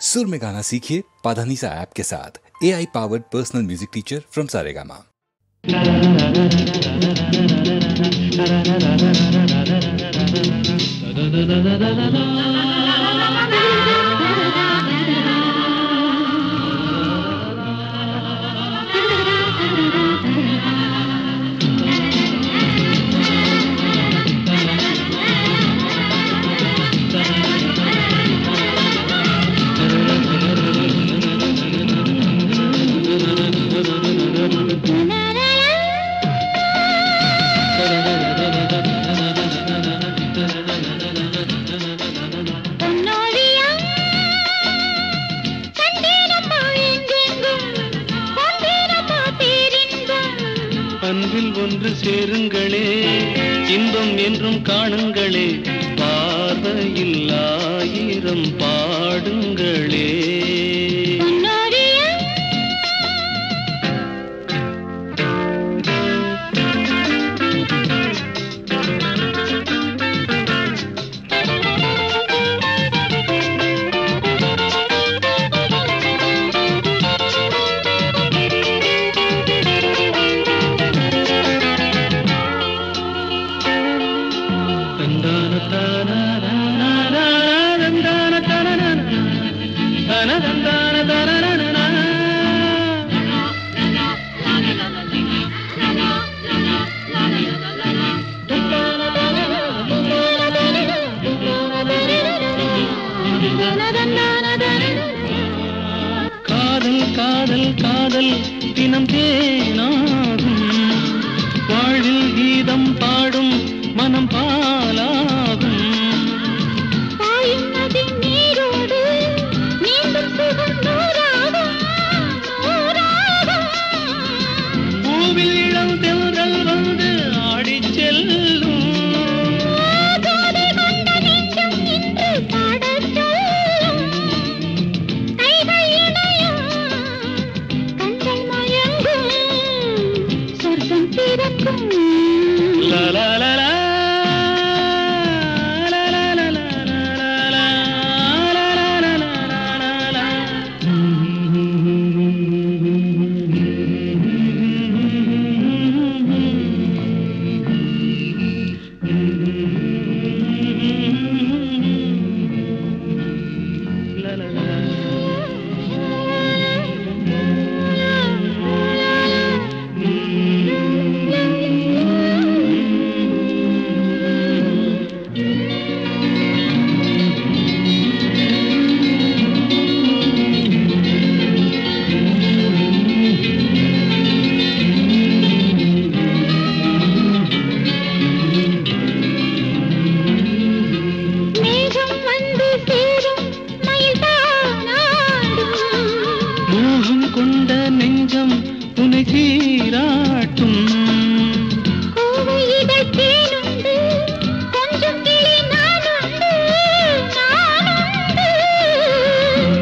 सुर में गाना सीखिए पाधानीसा ऐप के साथ। AI powered personal music teacher from Saregama. அன்பில் ஒன்று சேருங்களே, இன்பம் என்றும் காணுங்களே, பார்வையில் ஆயிரம் பாடுங்களே. காதல் காதல் காதல் தினம் தேனாகும், வாழ்வில் கீதம் பாடும் மனம் பாலாகும். பூவில் இளம் தென்றல் வந்து ஆடிச் செல்லும். La la la la. கொண்ட நெஞ்சம் உனை சீராட்டும்.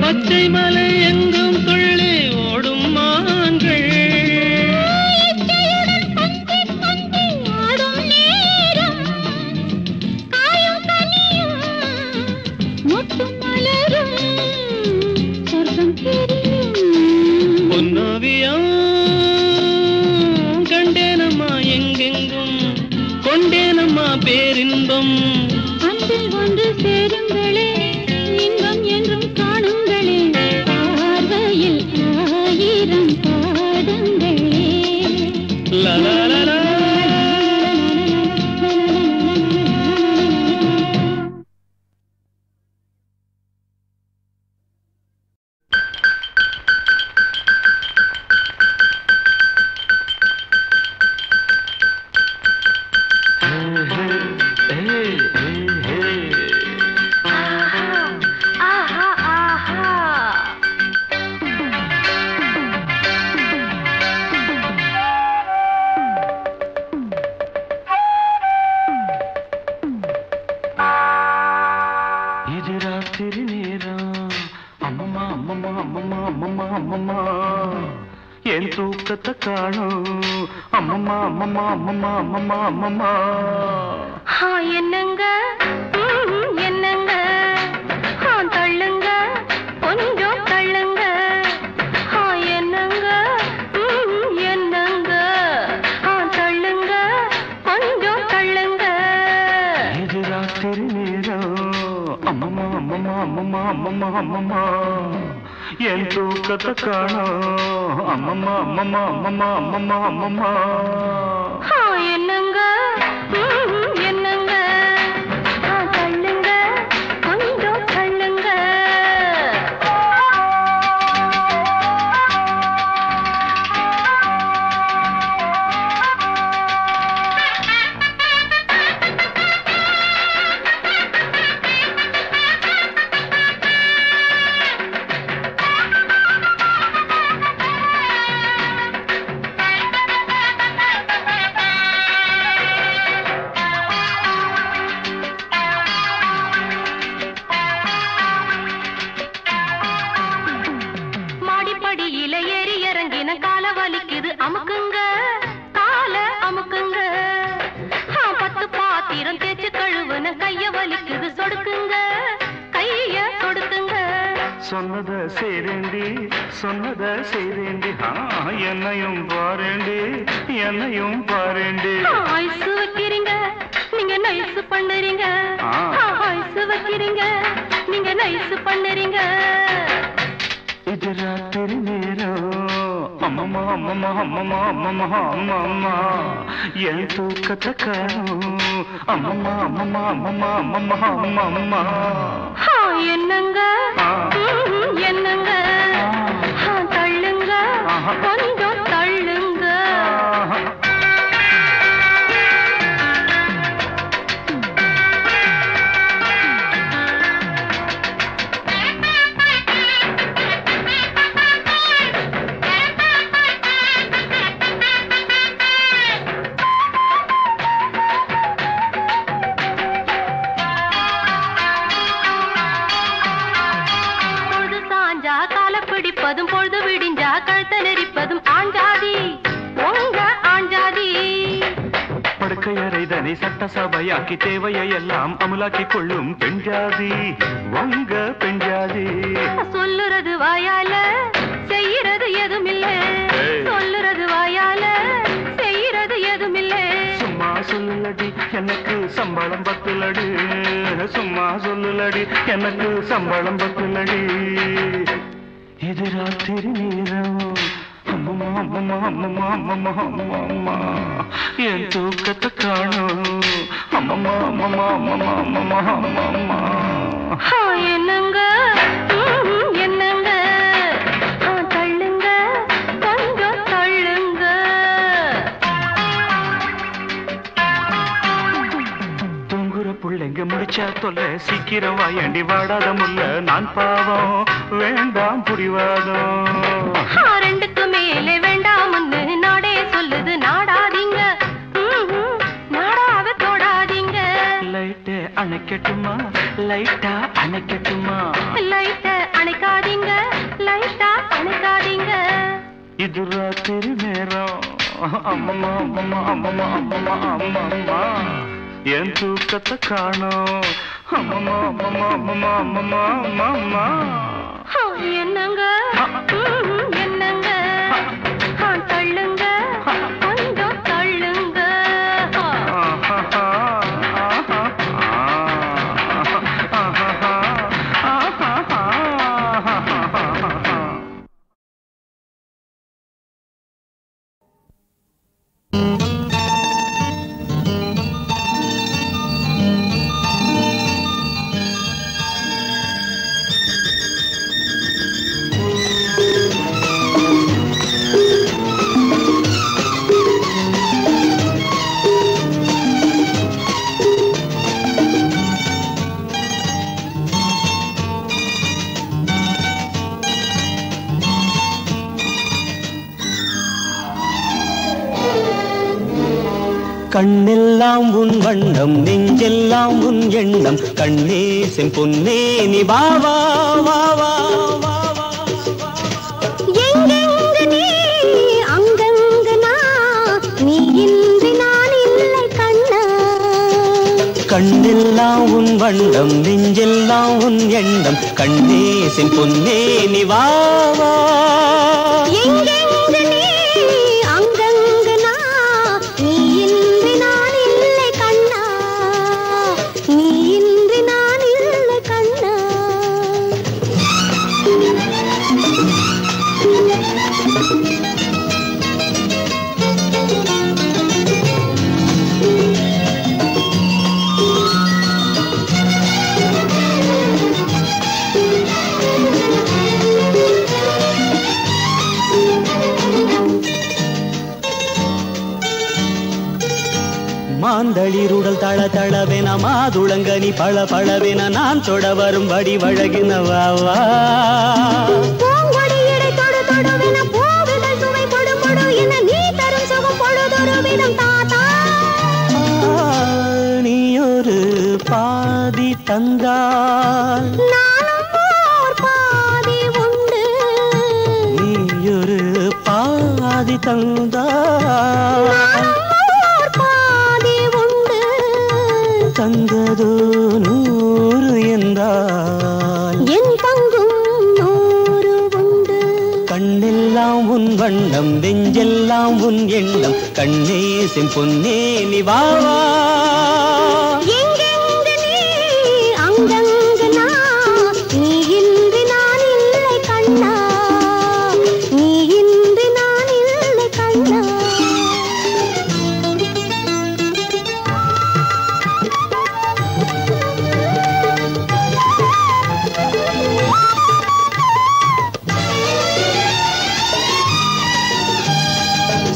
பச்சை மலை எங்கும் துள்ளி ஓடும் மான்கள். பொன்னோவியம் கண்டேனம்மா எங்கெங்கும், கொண்டேனம்மா பேரின்பம். அன்பில் ஒன்று சேருங்களே, இன்பம் என்றும் காணுங்களே, பார்வையில் ஆயிரம் பாடுங்களே. லா லா லா லா. இது ராத்திரி நேரம், அம்மம்மா அம்மம்மா அம்மம்மா அம்மம்மா அம்மம்மா, என் தூக்கத்தை காணும். அம்மம்மா அம்மம்மா அம்மம்மா அம்மம்மா அம்மம்மா. என்னங்க என்னங்க தள்ளுங்க கொஞ்சம் அம்மம்மா அம்மம்மா என் தூக்கத்தை காணோம் அம்மம்மா அம்மம்மா அம்மம்மா அம்மம்மா அம்மம்மா என்னங்க என்னங்க தள்ளுங்க கொஞ்சம் தள்ளுங்க அமுக்குங்க கால அமுக்குங்க 10 பாத்திரம் தேய்ச்சு கழுவுன கைய வலிக்குது சொடுக்குங்க கைய சொடுக்குங்க சொன்னத செய்தேண்டி என்னையும் பாரேண்டி ஐசு வைக்கிறீங்க நீங்க நைசு பண்ணுறீங்க ஐசு வைக்கிறீங்க நீங்க நைசு பண்ணுறீங்க இது ராத்திரி நேரம் அம்மம்மா அம்மம்மா அம்மம்மா அம்மம்மா அம்மம்மா என் தூக்கத்தை காணோம் அம்மம்மா அம்மம்மா அம்மம்மா அம்மம்மா அம்மம்மா என்னங்க என்னங்க தள்ளுங்க கொஞ்சம் தள்ளுங்க பொழுது விடிஞ்சா கழுத்த நெரிப்பதும் ஆஞ்சாதி உங்க ஆஞ்சாதி படுக்கையறைதனை சட்டசபையாக்கி தேவையை எல்லாம் அமுலாக்கி கொள்ளும் பெண்ஜாதி உங்க பெண்ஜாதி சொல்லுறது வாயால செய்யறது எதுவும் இல்ல சொல்லுறது வாயால செய்யறது எதுவும் இல்ல சும்மா சொல்லுலடி எனக்கு சம்பளம் பத்துலடி சும்மா சொல்லுலடி எனக்கு சம்பளம் பத்துலடி இது ராத்திரி நேரம் அம்மம்மா அம்மம்மா அம்மம்மா அம்மம்மா அம்மம்மா என் தூக்கத்தை காணோம் அம்மம்மா அம்மம்மா அம்மம்மா அம்மம்மா அம்மம்மா என்னங்க என்னங்க தள்ளுங்க கொஞ்சம் தள்ளுங்க தூங்குற புள்ளைங்க முடிச்சா தொல்ல சீக்கிரம் வாயண்டி வாடாத முல்ல நான் பாவம் வேண்டாம் புரிவாதம் ரெண்டுக்கு மேலே வேண்டாம்னு நாடே சொல்லுது நாடாதீங்க நாடாவ தொடாதீங்க லைட்டை அணைக்கட்டுமா லைட்டா அணைக்கட்டுமா லைட்டை அணைக்காதீங்க லைட்டா அணைக்காதீங்க இது ராத்திரி நேரம் அம்மம்மா அம்மம்மா அம்மம்மா அம்மம்மா அம்மம்மா என் தூக்கத்தை காணோம் அம்மம்மா அம்மம்மா அம்மம்மா அம்மம்மா அம்மம்மா என்னங்க என்னங்க தள்ளுங்க கொஞ்சம் தள்ளுங்க கண்ணெல்லாம் உன் வண்ணம் நெஞ்செல்லாம் உன் எண்ணம் கண்ணே செம்பொன்னே நீ வா வா வா வா வா வா எங்கெங்கு நீ அங்கங்கு நான் நீ இன்றி நான் இல்லை கண்ணா கண்ணெல்லாம் உன் வண்ணம் நெஞ்செல்லாம் உன் எண்ணம் கண்ணே செம்பொன்னே நீ வா வா எங்கெங்கு நீ அங்கங்கு நான் நீ இன்றி நான் இல்லை கண்ணா நீ இன்றி நான் இல்லை கண்ணா மாந்தளிருடல் தள தளவென மாதுளங்கனி பழ பழவென நான் தொட வரும் வடி வழகினவாவா பூங்கொடியிடை தொடு தொடுவென பூவிதழ் சுவை பொடு பொடு என நீ தரும் சுகம் பொழுதொரு விதம் தாத்தா நீ ஒரு பாதி தந்தால் நானும் ஓர் பாதி உண்டு நீ ஒரு பாதி தந்தால் ஓர் பாதி உண்டு தந்ததோ 100 என்றால் என் பங்கும் 100 உண்டு கண்ணெல்லாம் உன் வண்ணம் நெஞ்செல்லாம் உன் எண்ணம் கண்ணே செம்பொன்னே நீ வா வா எங்கெங்கு நீ அங்கங்கு நான் நீ இன்றி நான் இல்லை கண்ணா நீ இன்றி நான் இல்லை கண்ணா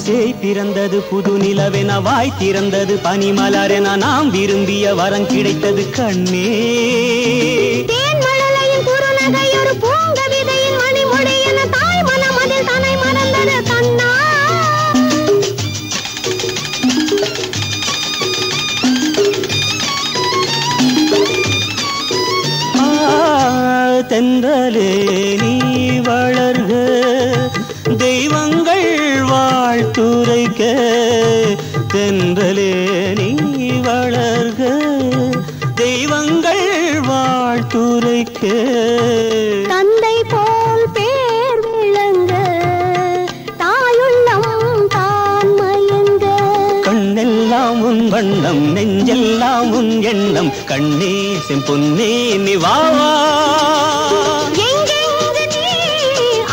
சேய் பிறந்தது புது நிலவென வாய் திறந்தது பனிமலரென நாம் விரும்பிய வரம் கிடைத்தது கண்ணே தேன் மழலையின் குறுநகை ஒரு பூங்கவிதையின் மணிமொழி என தாய் மனம் அதில் தன்னை மறந்தது கண்ணா தென்றலே நீ வளர்க தெய்வங்கள் வாழ்த்துரைக்க தென்றலே நீ வளர்க தெய்வங்கள் வாழ்த்துரைக்க தந்தை போல் பேர் விளங்க தாயுள்ளம் தான் மயங்க கண்ணெல்லாம் உன் வண்ணம் நெஞ்செல்லாம் உன் எண்ணம் கண்ணே செம்பொன்னே நீ வா வா எங்கெங்கு நீ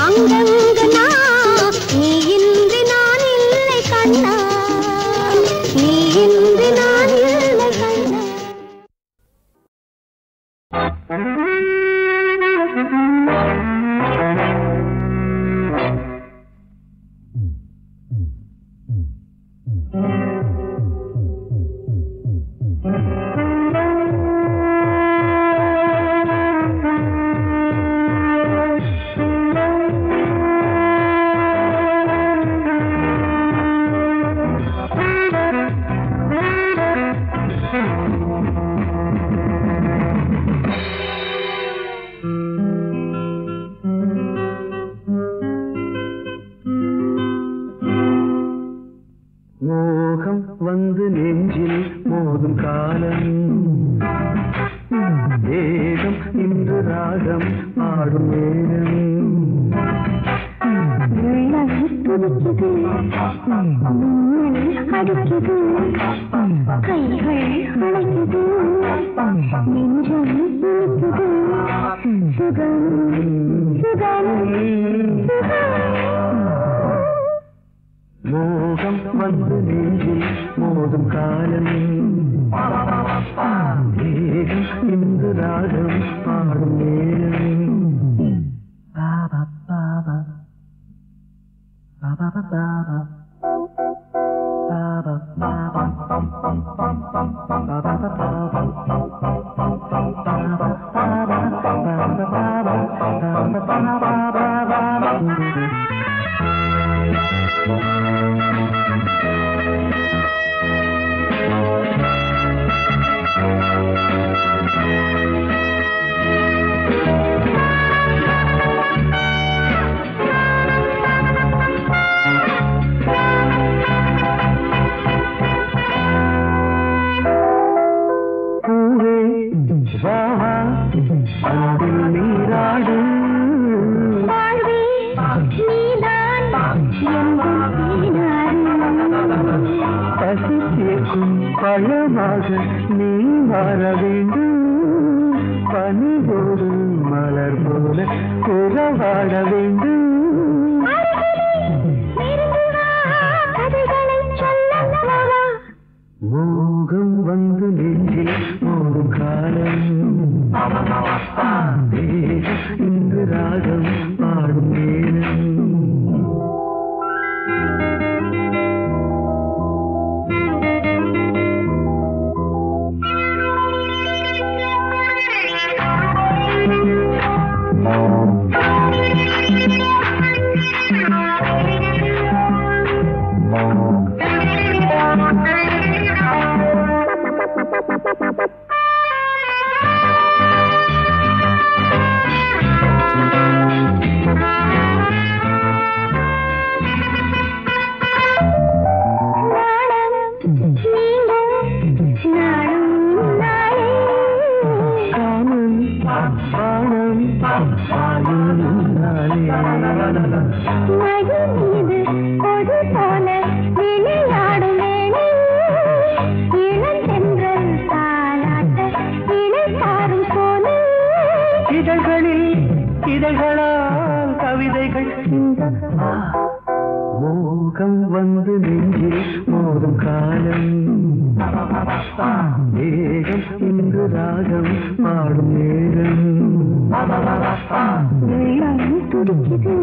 அங்கங்கு நான் நீ இன்றி நான் இல்லை கண்ணா நீ இன்றி நான் இல்லை கண்ணா மோகம் வந்து நெஞ்சில் மோதும் காலம் வேகம் இன்று ராகம் ஆடும் நேரம் அடிக்குது கைகள் அழைக்குது நெஞ்சம் இனிக்குது சுகம் சுகம் மோகம் வந்து நெஞ்சில் மோதும் காலம் வேகம் இன்று ராகம் ஆடும் நேரம் பாபா பாபா பாபா பாபா பழமாக நீ மாற வேண்டும் பனியோடு மலர் போல உறவாட வேண்டும் மோகம் வந்து நெஞ்சில் மோதும் காலம் இன்று ராகம் பாடும் நேரம் இதழ்களால் கவிதைகள் மோகம் வந்து நெஞ்சில் மோதும் காலம் வேகம் இன்று ராகம் பாடும் நேரம் துடிக்குது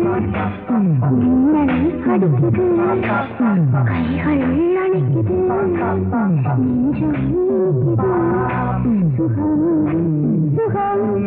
மின்னல் அடிக்குது கைகள் அணைக்குது நெஞ்சம் சுகம் சுகம்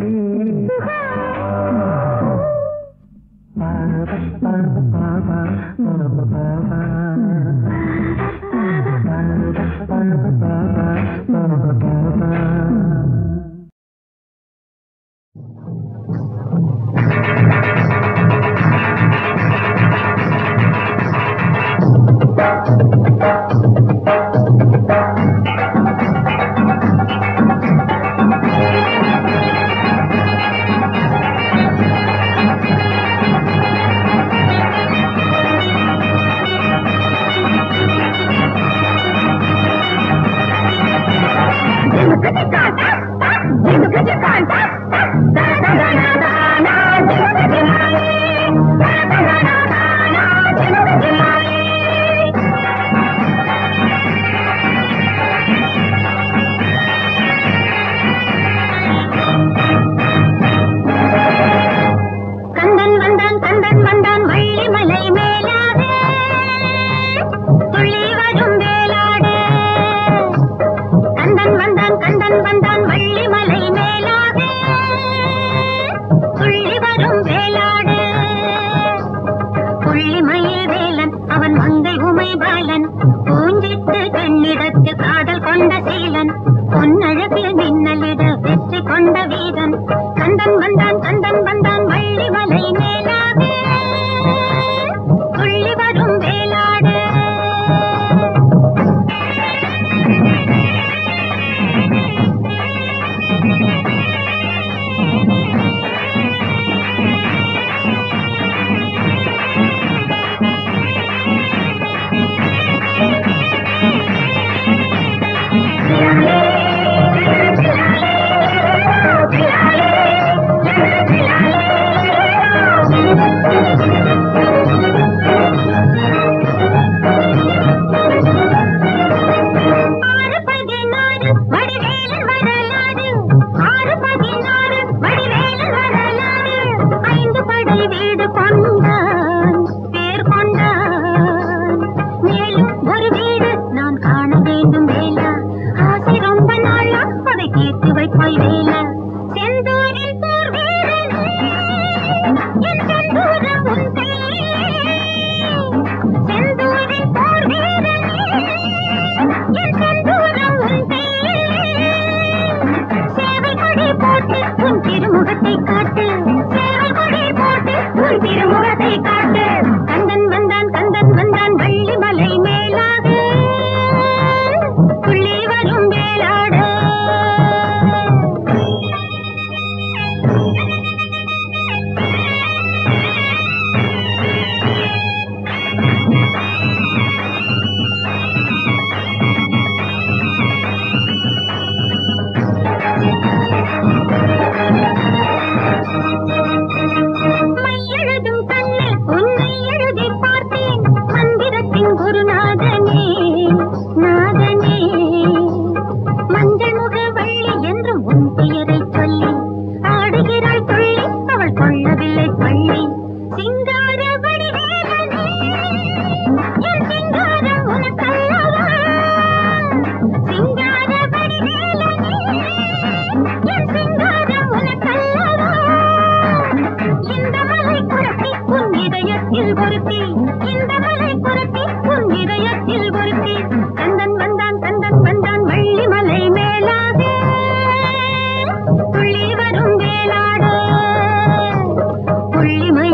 புள்ளிமலை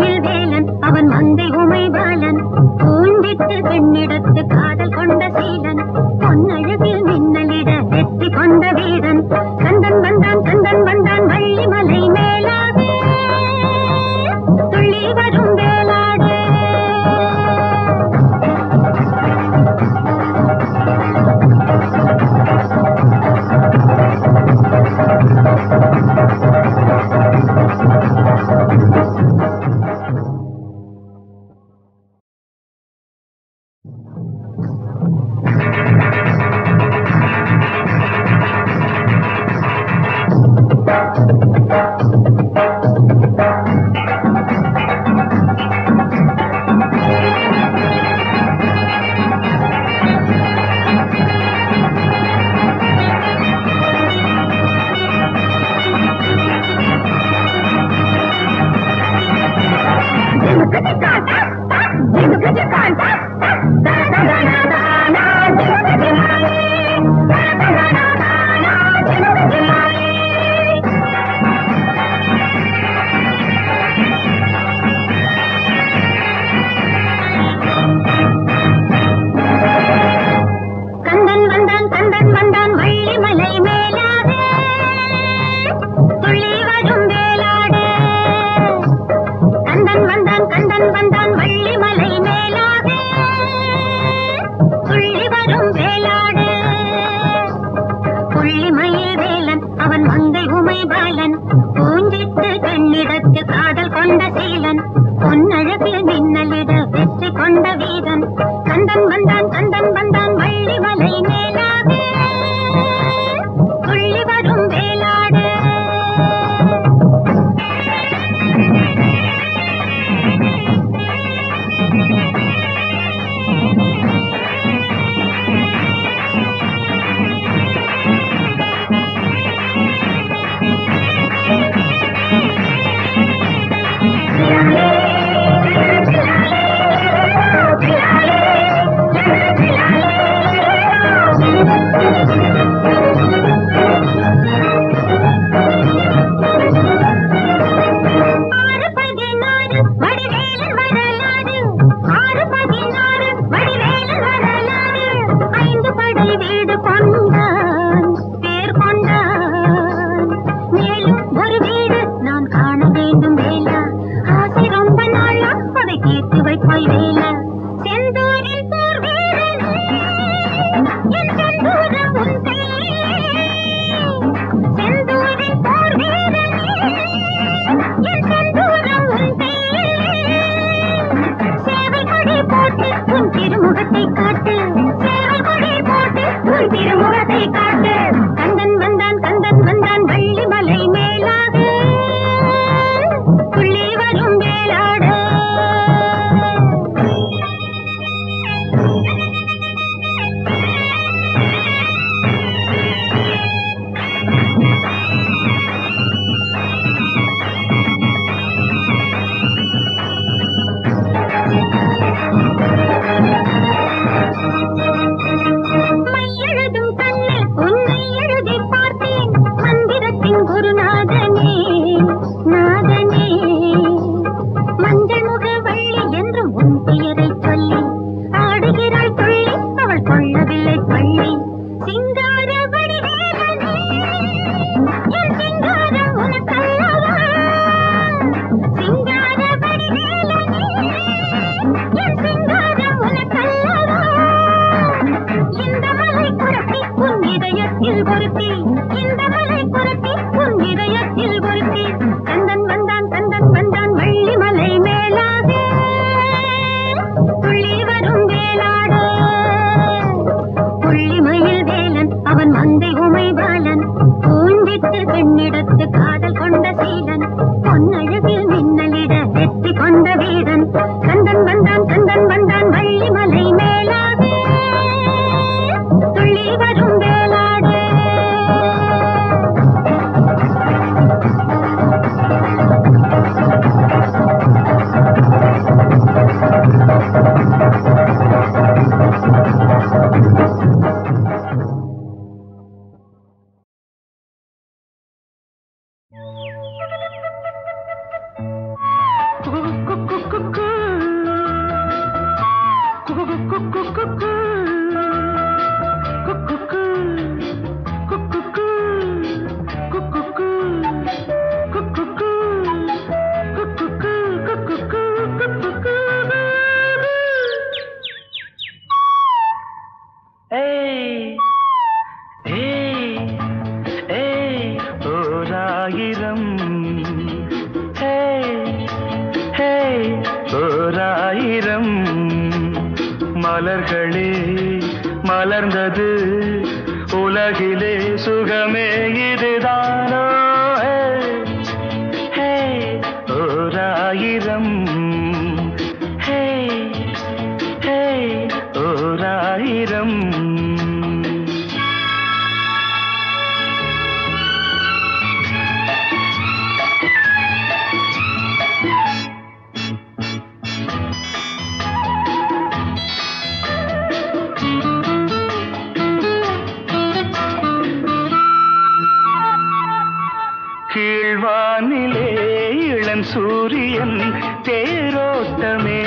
சூரியன் தேரோட்டமே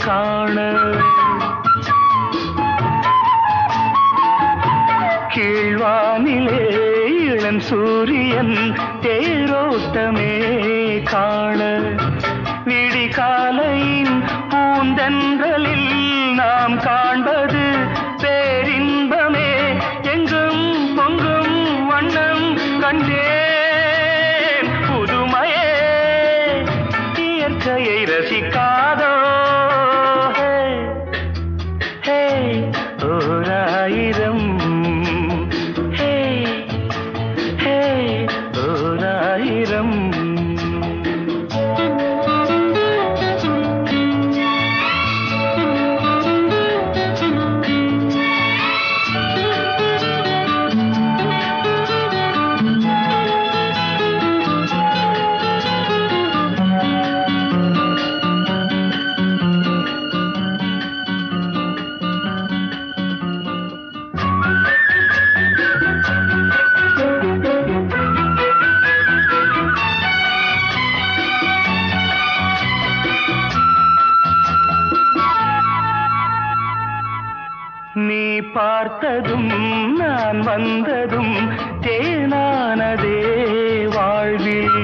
காண கீழ்வானிலே இளம் சூரியன் தேரோட்டமே காண விடிகாலையின் பூந்தென்றலில் நாம் காண்பது பேரின்பமே எங்கும் பொங்கும் வண்ணம் கண்டேன் புதுமையே இயற்கையை ரசிக்காதோ ஹே ஓராயிரம் ஹே ஹே ஓராயிரம் நீ பார்த்ததும் நான் வந்ததும் தேனானதே வாழ்வில்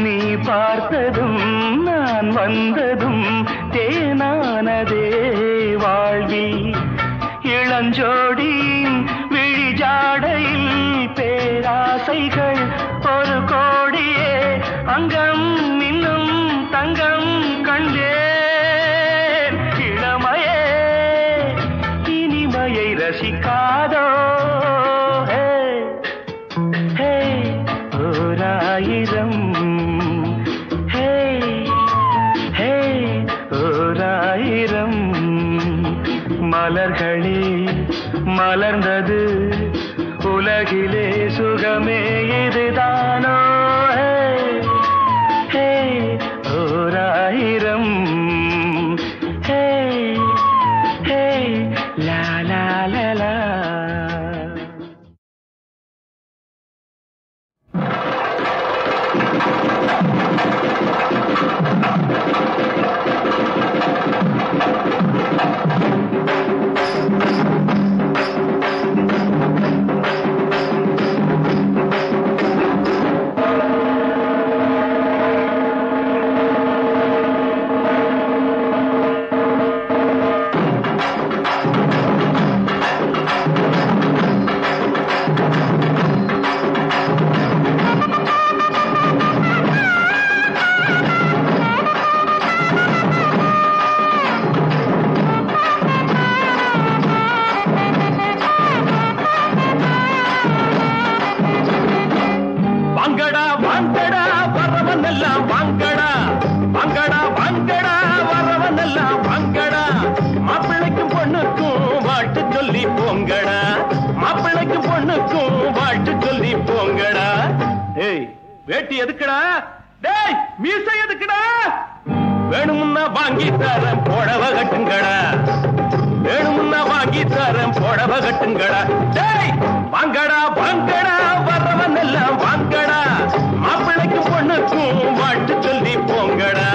நீ பார்த்ததும் நான் வந்ததும் தேனானதே வாழ்வில் இளஞ்சோடியின் விழிஜாடையில் பேராசைகள் ஒரு கோடியே அங்கம் இன்னும் தங்கம் கண்டே ரசிக்காதோ ஹே ஹே ஓராயிரம் ஹே ஹே ஓராயிரம் மலர்களே மலர்ந்தது உலகிலே சுகமே இதுதானோ ஹே ஹே ஓராயிரம் ஹே ஹே லா லா லா லா வேட்டி எதுக்குடா டேய் மீசை எதுக்குடா வேணும்னா வாங்கி தரேன் புடவ கட்டுங்கடா வேணும்னா வாங்கி தரேன் புடவ கட்டுங்கடா டேய் வாங்கடா வாங்கடா வரவன் எல்லாம் வாங்கடா மாப்பிள்ளைக்கு பொண்ணுக்கும் வாழ்த்து சொல்லி போங்கடா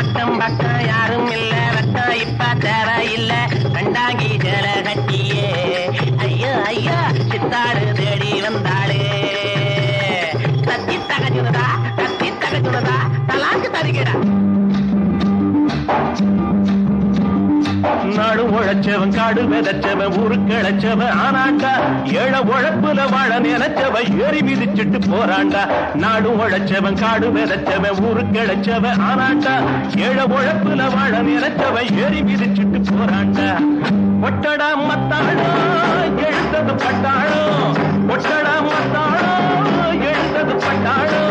அக்கம் பக்கம் யாரும் இல்ல வெட்டம் இப்ப தேவையில்ல கண்டாங்கி ஜல கட்டியே ஐயோ ஐயோ சித்தாடு தேடி வந்தாளே தத்தி தகச்சுதா தலாக்கு தருகிறா நாடு உழைச்சவன் காடு விதைச்சவன் ஊருக்கு இழைச்சவன் ஆனாண்டா ஏழ உழைப்புல வாழ நினைச்சவன் ஏறி மிதிச்சுட்டு போறாண்டா நாடு உழைச்சவன் காடு விதைச்சவன் ஊருக்கு இழைச்சவன் ஆனாண்டா ஏழ உழைப்புல வாழ நினைச்சவன் ஏறி மிதிச்சுட்டு போறாண்டா ஒட்டடா மத்தாளோ எழுந்தது பட்டாளோ ஒட்டடா மத்தாளோ எழுந்தது பட்டாளோ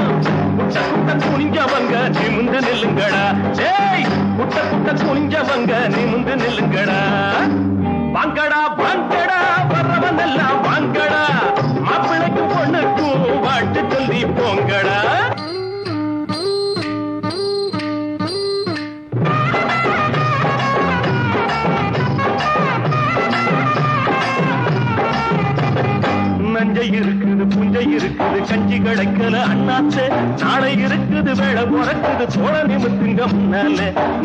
குட்ட குட்ட குனிஞ்சவங்க நிமிந்து நில்லுங்கடா டேய் குட்ட குட்ட குனிஞ்சவங்க நிமிந்து நில்லுங்கடா வாங்கடா வாங்கடா வர்றவன் எல்லாம் வாங்கடா மாப்பிள்ளைக்கு பொண்ணுக்கும் வாழ்த்து சொல்லி போங்கடா நஞ்சை இருக்குது கஞ்சி கிடைக்கல அண்ணாத்தே நாளை இருக்குது வேலை பிறக்குது தோழ நிமித்துங்க முன்னால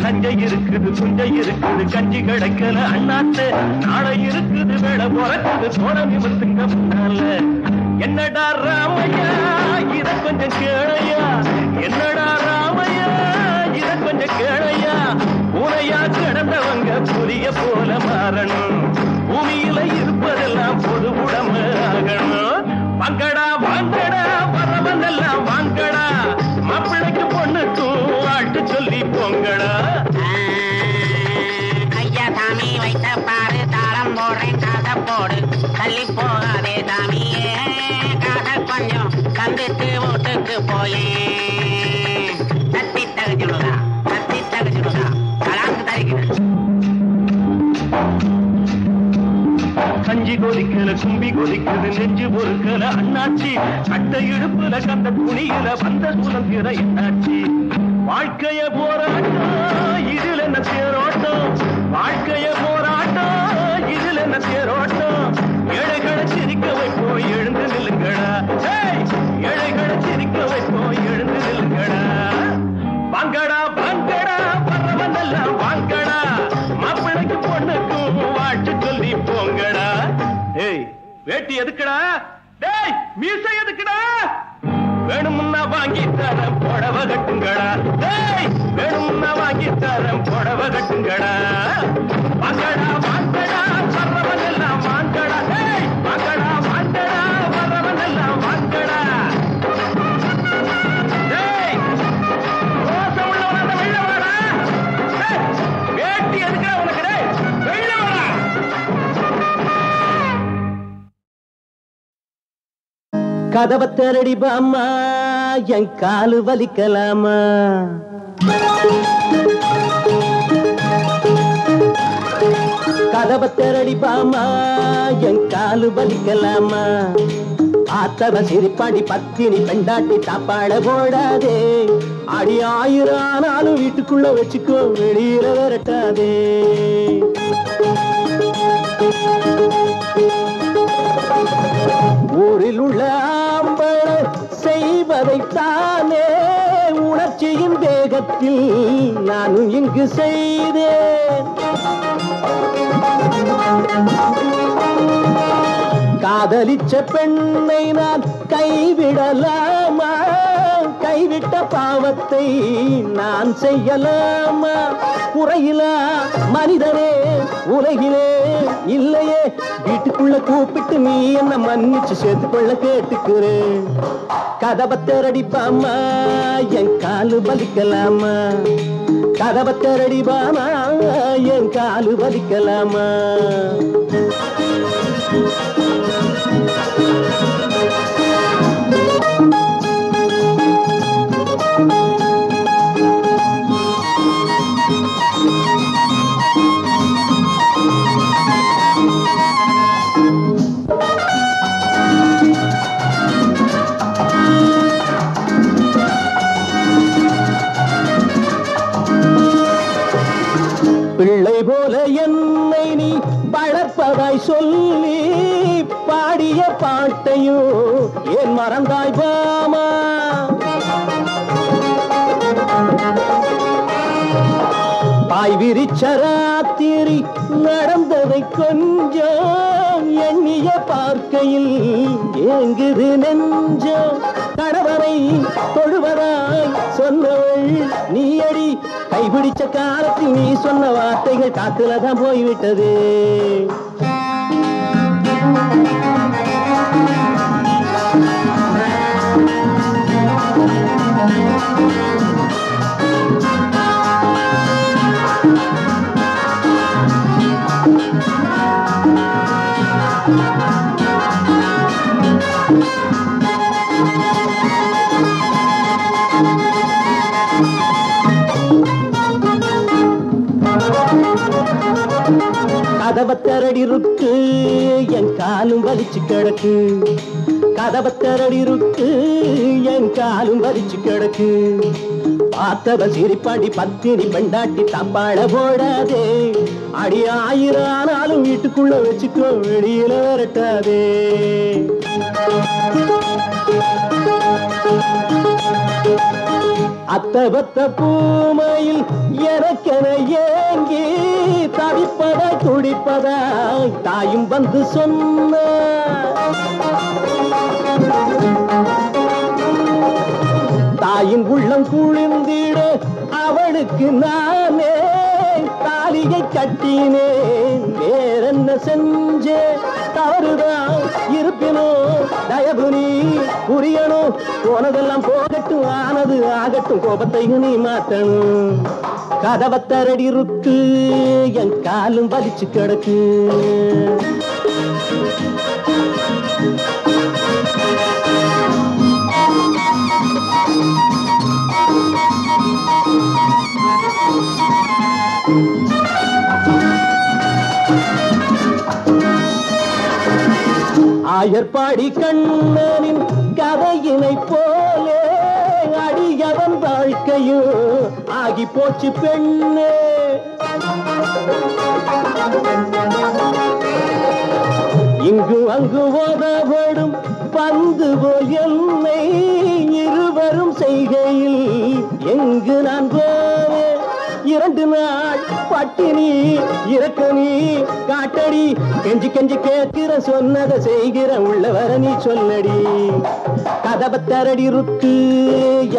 நஞ்சை இருக்குது புஞ்சை இருக்குது கஞ்சி கிடைக்கல அண்ணாத்தே நாளை இருக்குது வேலை பிறக்குது தோழ நிமித்துங்க முன்னால என்னடா ராமையா இத கொஞ்சம் கேளையா என்னடா ராமையா இத கொஞ்சம் கேளையா பூனையா கிடந்தவங்க புரிய போல மாறணும் பூமியில இருப்பதெல்லாம் பொது உடம்பு ஆகணும் வாங்கடா வாங்கடா வரவனெல்லாம் வாங்கடா மாப்பிள்ளைக்கு பொண்ணுக்கும் வாழ்த்து சொல்லி போங்கடா ஐயா சாமி வைத்த பாரு தாளம் போடுறேன் காதை போடு தள்ளி போகாதே சாமியே காதை கொஞ்சம் தந்துட்டு வீட்டுக்கு போயே தத்தி தகுச்சுடுதா கலாந்து தரிக்கிறேன் கஞ்சி கொதிக்கல கும்பி கொதிக்குது நெஞ்சு பொறுக்கல அண்ணாச்சி கட்ட இடுப்புல கந்த துணியில வந்த சுதந்திர என்னாச்சி வாழ்க்கைய போராட்டம் இதில் என்ன தேரோட்டம் வாழ்க்கைய போராட்டம் இதில் என்ன தேரோட்டம் ஏழைகளை சிரிக்க வைப்போம் எழுந்து நில்லுங்கடா ஏழைகளை சிரிக்க வைப்போம் எழுந்து நில்லுங்கடா வாங்கடா வாங்கடா வரவனெல்லாம் வாங்கடா மாப்பிள்ளைக்கு பொண்ணுக்கும் வாழ்த்து சொல்லி போங்கடா வேட்டி எதுக்குடா டேய் மீசை எதுக்குடா வேணும்னா வாங்கி தரேன் புடவை கட்டுங்கடா டேய் வேணும்னா வாங்கி தரேன் புடவை கட்டுங்கடா வாங்கடா வாங்கடா வரவனெல்லாம் வாங்கடா டேய் வாங்கடா வாங்கடா வரவனெல்லாம் வாங்கடா டேய் ரோசம் உள்ளவன வெள்ள வாடா வேட்டி எதுக்குடா உனக்கு டேய் வெள்ள வாடா கதவை திரடி பாம்மா என் காலு வலிக்கலாமா கதவை திரடி பாம்மா என் காலு வலிக்கலாமா ஆத்தவ சிரிப்பாடி பத்தினி பெண்டாட்டி தாப்பாட போடாதே அடி 1000 ஆனாலும் வீட்டுக்குள்ள வச்சுக்கோ வெளியில விரட்டாதே ஊரில் உள்ள ஆம்பள செய்வதைத்தானே உணர்ச்சியின் வேகத்தில் நானும் இங்கு செய்தேன் காதலிச்ச பெண்ணை நான் கைவிடலாமா கைவிட்ட பாவத்தை நான் செய்யலாமா குறையிலா மனிதனே உலகிலே இல்லையே வீட்டுக்குள்ள கூப்பிட்டு நீ என்ன மன்னிச்சு சேர்த்துக்கொள்ள கேட்டுக்கிறேன் கதவை திரடிப்பாமா என் காலு வலிக்கலாமா கதவை திரடிப்பாமா என் காலு வலிக்கலாமா பிள்ளை போல என்னை நீ வளர்ப்பதாய் சொல்லி பாடிய பாட்டையோ ஏன் மறந்தாய் பாமா பாய் விரிச்ச ராத்திரி நடந்ததை கொஞ்சம் எண்ணிய பார்க்கையில் ஏங்குது நெஞ்சம் கணவனை தொழுவதாய் சொன்னவள் நீயடி கைபிடிச்ச காலத்தில் நீ சொன்ன வார்த்தைகள் காத்துலதான் போய்விட்டது கதவை திரடி இருக்கு என் காலும் வலிச்சு கிடக்கு கதவை திரடி இருக்கு என் காலும் வலிச்சு கிடக்கு பார்த்தவ சிரிப்பாண்டி பத்தினி பெண்டாட்டி தப்பாட போடாதே. அடி 1000 ஆனாலும் வீட்டுக்குள்ள வச்சுக்கோ, வெளியில விரட்டாதே. அத்தபத்த பூமையில் எனக்கென ஏங்கி தவிப்பதா துடிப்பதா தாயும் வந்து சொன்ன. தாயின் உள்ளம் குளிர்ந்திட அவளுக்கு நானே தாலியை கட்டினேன். வேறென்ன செஞ்சே தவறுதான் இருப்பினும் தயவு நீ புரியணும். போனதெல்லாம் போகட்டும், ஆனது ஆகட்டும், கோபத்தையும் நீ மாத்தணும். கதவத்தரடி இருக்கு, என் காலும் வலிச்சு கிடக்கு. ஆயர்பாடி கண்ணனின் கதையினை போலே அடியவன் வாழ்க்கையும் ஆகி போச்சு பெண்ணே. இங்கு அங்கு ஓதப்படும் பந்து போல் என்னை இருவரும் செய்கையில் எங்கு நான் போவேன். 2 நாள் பட்டினி இறக்கணி காட்டடி, கெஞ்சி கெஞ்சி கேட்கிற சொன்னதை செய்கிற உள்ளவர நீ சொல்லடி. கதவத்தரடி இருக்கு,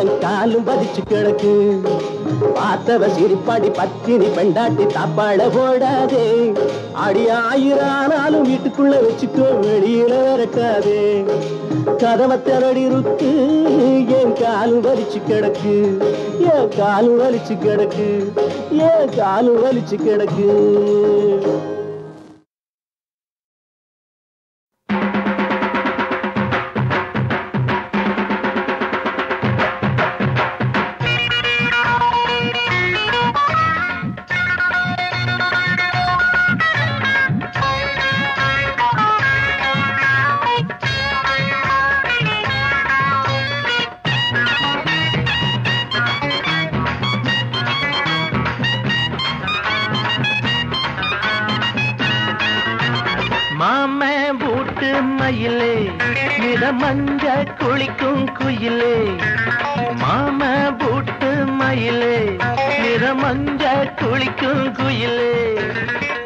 என் காலும் பதிச்சு கிடக்கு. பார்த்தவ சிரிப்பாடி பத்தினி பெண்டாட்டி தாப்பாட போடாதே. அடி 1000 ஆனாலும் வீட்டுக்குள்ள வச்சுக்கோ, வெளியில விரட்டாதே. கதவத்தரடி இருக்கு, என் காலும் வலிச்சு கிடக்கு. என் காலும் வலிச்சு கிடக்கு, என் காலும் வலிச்சு கிடக்கு. மஞ்ச குளிக்கும் குயிலே மாம பூட்டு மயிலே, நிறமஞ்ச குளிக்கும் குயிலே.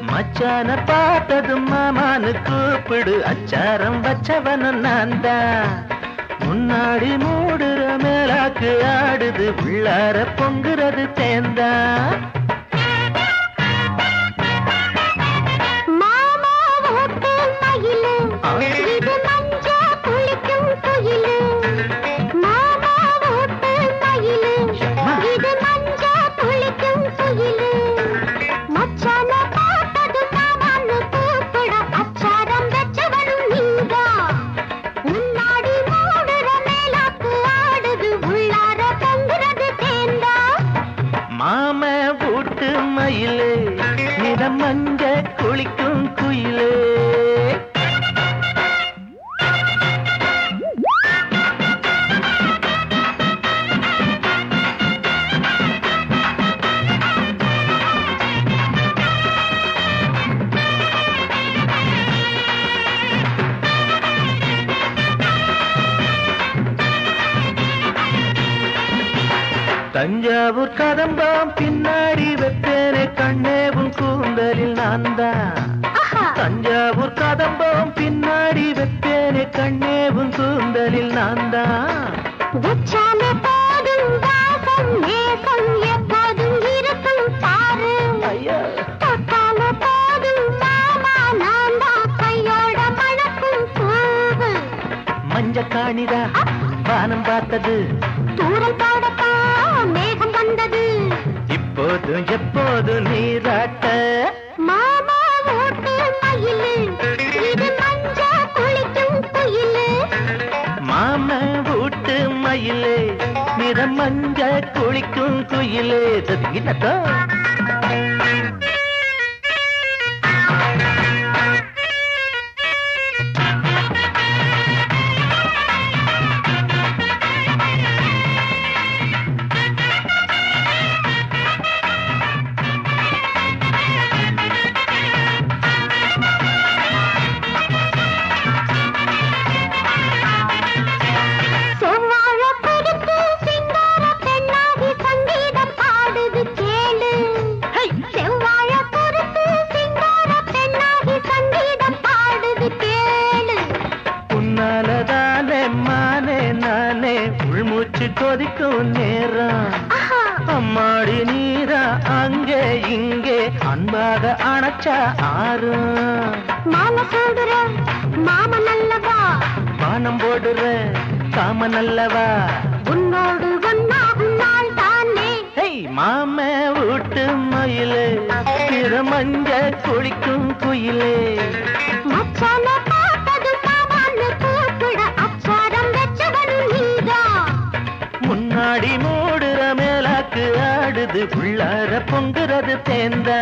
மச்சான பார்த்தது மாமான்னு கூப்பிடு, அச்சாரம் வச்சவன நான் தான். முன்னாடி மூடுற மேலாக்கு ஆடுது, உள்ளார பொங்குறது தேந்தா. மஞ்ச குளிக்கும் குயிலே. தஞ்சாவூர் கதம்பாம் பின்னாடி வெத்தேனே கண்ணேவும் கூந்தலில் நான்தான். தஞ்சாவூர் கதம்பாம் பின்னாடி வெத்தேனே கண்ணேவும் கூந்தலில் நான்தான். மஞ்ச காணிதா வானம் பார்த்தது, தூரம் பாடத்தான் மேகம் வந்தது. இப்போது எப்போது நீராட்ட மாமா ஓட்டு மயிலு, இது மஞ்ச குளிக்கும் குயிலு. மாமா ஓட்டு மயிலே, நிறம் மஞ்ச குளிக்கும் குயிலே. ததுங்கிட்டா அணைச்சா ஆறும். மாலை போடுற மாமன் அல்லவா, வானம் போடுற காமன் அல்லவா, உன்னோடு ஒன்னாகும் நாள் தானே. மாம வீட்டு மயிலே மஞ்ச குளிக்கும் குயிலே, மச்சான பார்த்தது மாமான்னு கூப்பிட அச்சாரம் வச்சவனும் நீதான். முன்னாடி மூடுற மேலாக்கு ஆடுது உள்ளார பொங்குறது தேந்தா.